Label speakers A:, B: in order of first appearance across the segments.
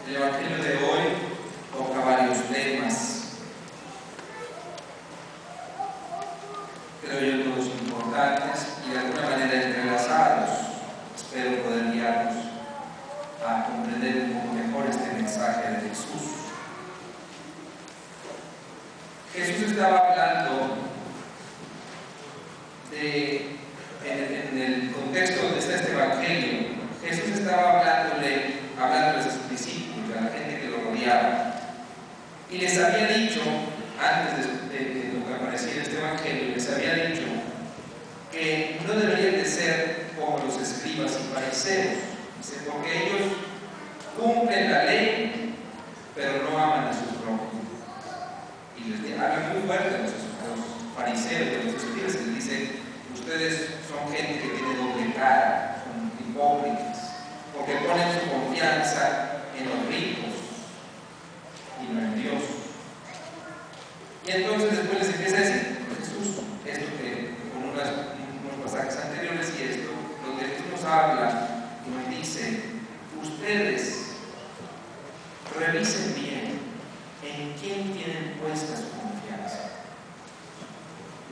A: El Evangelio de hoy toca varios temas, creo yo todos importantes y de alguna manera entrelazados. Espero poder guiarnos a comprender un poco mejor este mensaje de Jesús. Jesús estaba hablando en el contexto donde está este Evangelio, Jesús estaba hablándoles a sus discípulos, a la gente que lo rodeaba, y les había dicho, antes de lo que apareciera este Evangelio, les había dicho que no deberían de ser como los escribas y fariseos, porque ellos cumplen la ley, pero no aman a su prójimo. Y les habla muy fuerte a los fariseos, a los escribas, y les dice: ustedes son gente que tiene doble cara, son hipócritas, porque ponen su confianza en los ricos y no en Dios. Y entonces después les empieza a decir Jesús esto que con unos pasajes anteriores, y esto donde Jesús nos habla y nos dice: ustedes revisen bien en quién tienen puesta su confianza.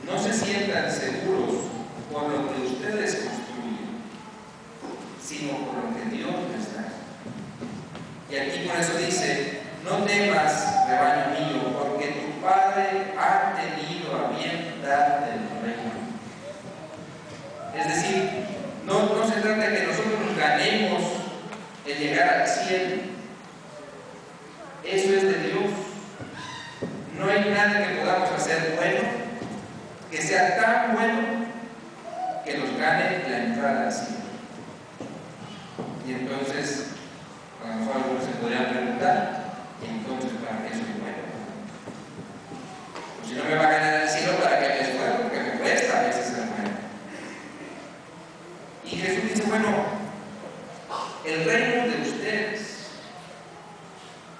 A: No se sientan seguros por lo que ustedes construyen, sino por lo que Dios les da. Y aquí por eso dice: no temas, rebaño mío, porque tu Padre ha tenido a bien darte el reino. Es decir, no se trata de que nosotros nos ganemos el llegar al cielo. Eso es de Dios. No hay nada que podamos hacer bueno que sea tan bueno que nos gane la entrada al cielo. Y entonces, a lo mejor algunos se podrían preguntar: entonces, ¿para qué soy bueno? Pues si no me va a ganar el cielo, ¿para qué me esfuerzo? Porque me cuesta a veces ser bueno. Y Jesús dice: bueno, el reino de ustedes,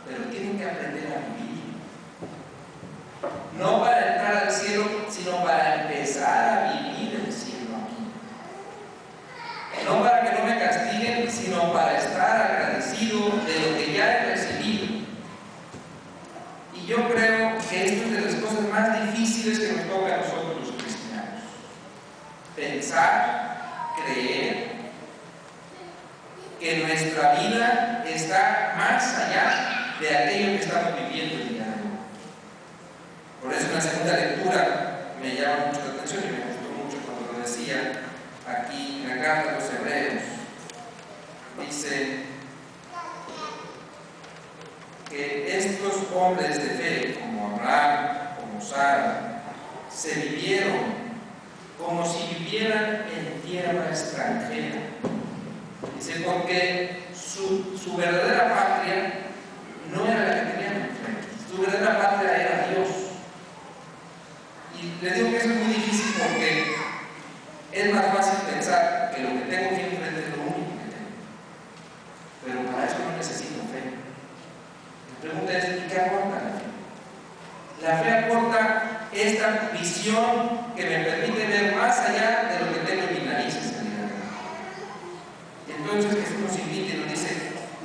A: pero tienen que aprender a vivir. No para entrar al cielo, sino para empezar a vivir el cielo aquí. No para que no me castiguen, sino para estar agradecido de lo que ya he recibido. Y yo creo que esto es de las cosas más difíciles que nos toca a nosotros los cristianos: pensar, creer que nuestra vida está más allá de aquello que estamos viviendo el día de hoy. Por eso en la segunda lectura me llama mucho la atención y me gustó mucho cuando lo decía aquí en la carta a los Hebreos. Dice que estos hombres de fe, como Abraham, como Sara, se vivieron como si vivieran en tierra extranjera. Dice, porque su verdadera patria no era la que tenían enfrente, su verdadera patria era Dios. Y les digo que eso es muy difícil porque es más fácil pensar que lo que tengo aquí enfrente es lo único que tengo. Pero para eso no necesito fe. La pregunta es: ¿y qué aporta la fe? La fe aporta esta visión que me permite ver más allá de lo que tengo en mis narices en el día de hoy. Y entonces Jesús nos invita y nos dice: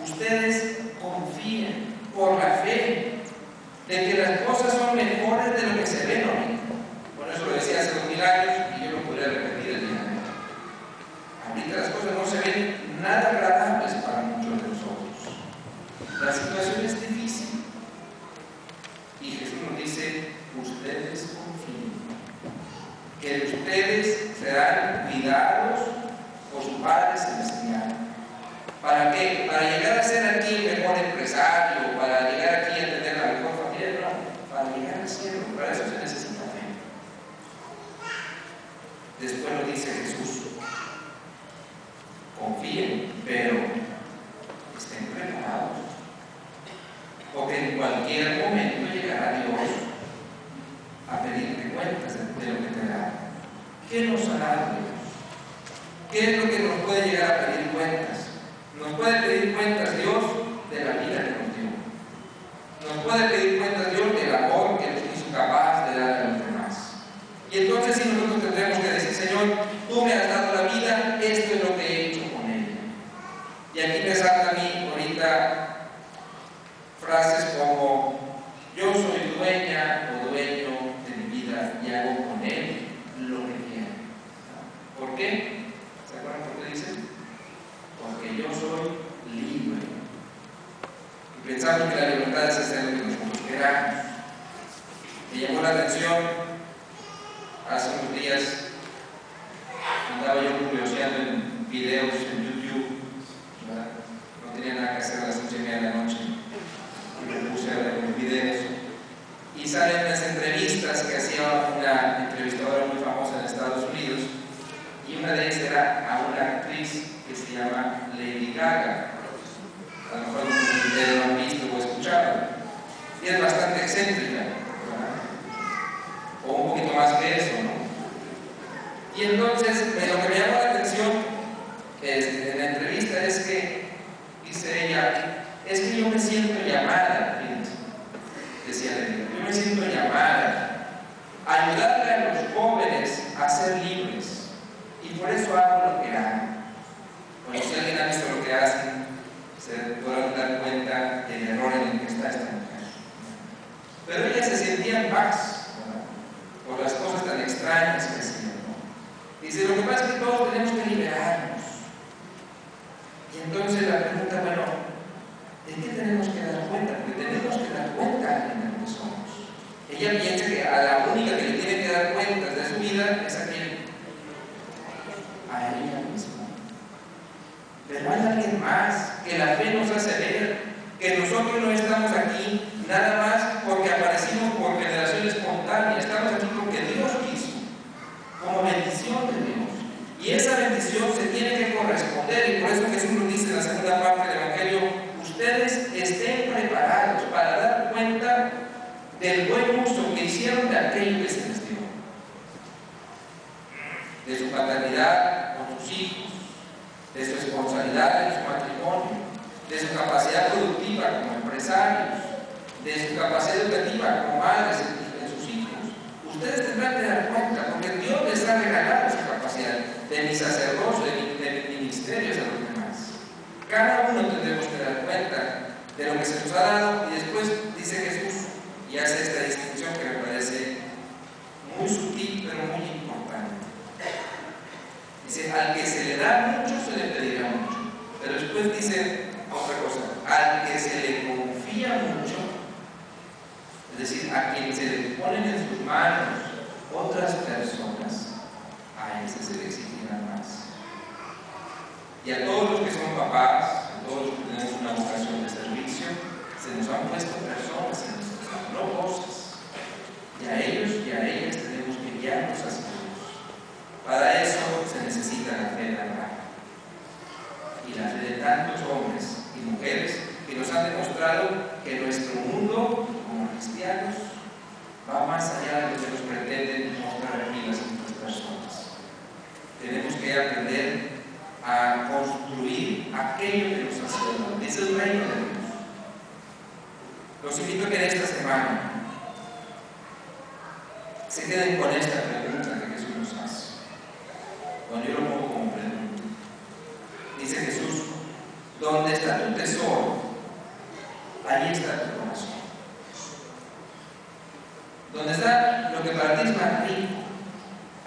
A: ustedes confíen por la fe de que las cosas son mejores de lo que se ven ahorita. Bueno, eso lo decía hace 2000 años y yo lo podría repetir el día de hoy. Ahorita las cosas no se ven nada agradables para muchos de nosotros. La situación es difícil. Y Jesús nos dice: ustedes confíen, que ustedes serán cuidados por su Padre Celestial. ¿Para qué? ¿Para llegar a ser aquí el mejor empresario? ¿Para llegar aquí a tener la mejor familia? No, para llegar al cielo. Para eso se necesita fe. Después lo dice Jesús: confíen, pero estén preparados, porque en cualquier momento llegará Dios a pedirte cuentas de lo que te da. ¿Qué nos hará Dios? ¿Qué es lo que nos puede llegar a pedir cuentas? Nos puede pedir cuentas Dios de la vida que nos dio. Nos puede pedir cuentas Dios del amor que nos hizo capaz de dar a los demás. Y entonces sí, nosotros tendremos que decir: Señor, tú me has dado la vida, esto es lo que he hecho con ella. Y aquí me salta a mí ahorita qué? ¿Se acuerdan por qué dice? Porque yo soy libre. Y pensamos que la libertad es hacer lo que nosotros queramos. Me llamó la atención, hace unos días andaba yo curioseando en videos en YouTube, ¿verdad? No tenía nada que hacer a las 8:30 de la noche y me puse a ver los videos y salen las entrevistas que hacía una entrevistadora muy famosa en Estados Unidos, y una de ellas era a una actriz que se llama Lady Gaga. A lo mejor ustedes lo han visto o escuchado, y es bastante excéntrica, ¿verdad? O un poquito más que eso, ¿no? Y entonces lo que me llamó la atención en la entrevista es que dice ella, es que yo me siento llamada, fíjense, decía ella, yo me siento llamada a ayudarle a los jóvenes a ser libres, y por eso hago lo que hago. Bueno, si alguien ha visto lo que hacen, se podrán dar cuenta del error en el que está esta mujer. Pero ella se sentía en paz, ¿verdad? Por las cosas tan extrañas que hacía, ¿no? Dice, lo que pasa es que todos tenemos que liberarnos. Y entonces la pregunta, bueno, ¿de qué tenemos que dar cuenta? Porque tenemos que dar cuenta en lo que somos. Ella piensa que a la única que le tiene que dar cuenta de su vida es a quién, a ella misma. Pero hay alguien más, que la fe nos hace ver que nosotros no estamos aquí nada más porque aparecimos por generación espontánea, estamos aquí porque Dios quiso, como bendición de Dios. Y esa bendición se tiene que corresponder, y por eso Jesús nos dice en la segunda parte del Evangelio, ustedes estén preparados para dar cuenta del buen uso que hicieron de aquello que se les dio, de su paternidad con sus hijos, de su responsabilidad en su matrimonio, de su capacidad productiva como empresarios, de su capacidad educativa como madres en sus hijos. Ustedes tendrán que dar cuenta, porque Dios les ha regalado esa capacidad de mi sacerdocio, de mi ministerio a los demás. Cada uno tendremos que dar cuenta de lo que se nos ha dado, y después dice Jesús, y hace esta distinción que me parece muy sutil pero muy importante. Dice, al que se le da mucho se le pedirá mucho, pero después dice otra cosa, al que se le confía mucho, es decir, a quien se le ponen en sus manos otras personas, a ese se le exigirá más. Y a todos los que son papás, a todos los que tenemos una vocación de servicio, se nos han puesto personas en nuestras manos, no cosas, y a ellos y a ellas tenemos que guiarnos hacia Dios. Para eso se necesita la fe de Abraham y la fe de tantos hombres y mujeres que nos han demostrado que nuestro mundo como cristianos va más allá de lo que nos pretenden mostrar aquí las otras personas. Tenemos que aprender a construir aquello que nos hace falta. Es el reino de Dios. Los invito a que en esta semana se queden con esta pregunta que Jesús nos hace. Bueno, yo lo pongo como pregunta. Dice Jesús, ¿dónde está tu tesoro? Ahí está tu corazón. Donde está lo que para ti es más rico,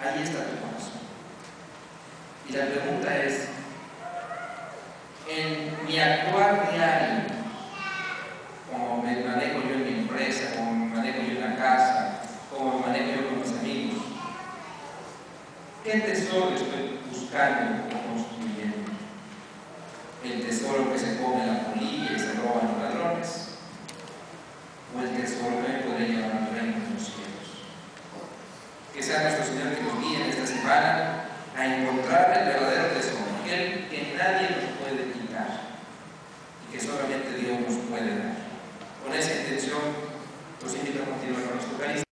A: ahí está tu corazón. Y la pregunta es, en mi actuar diario, como me manejo yo en mi empresa, como me manejo yo en la casa, como me manejo yo con mis amigos, ¿qué tesoro estoy buscando o construyendo? ¿El tesoro que se come la polilla y se roban los ladrones? ¿O el tesoro que me podré llevar al reino de los cielos? Que sea nuestro Señor que nos guíe en esta semana a encontrar el verdadero tesoro, aquel que nadie nos puede quitar y que solamente Dios nos puede dar. Con esa intención, los invito a continuar con nuestro cariño.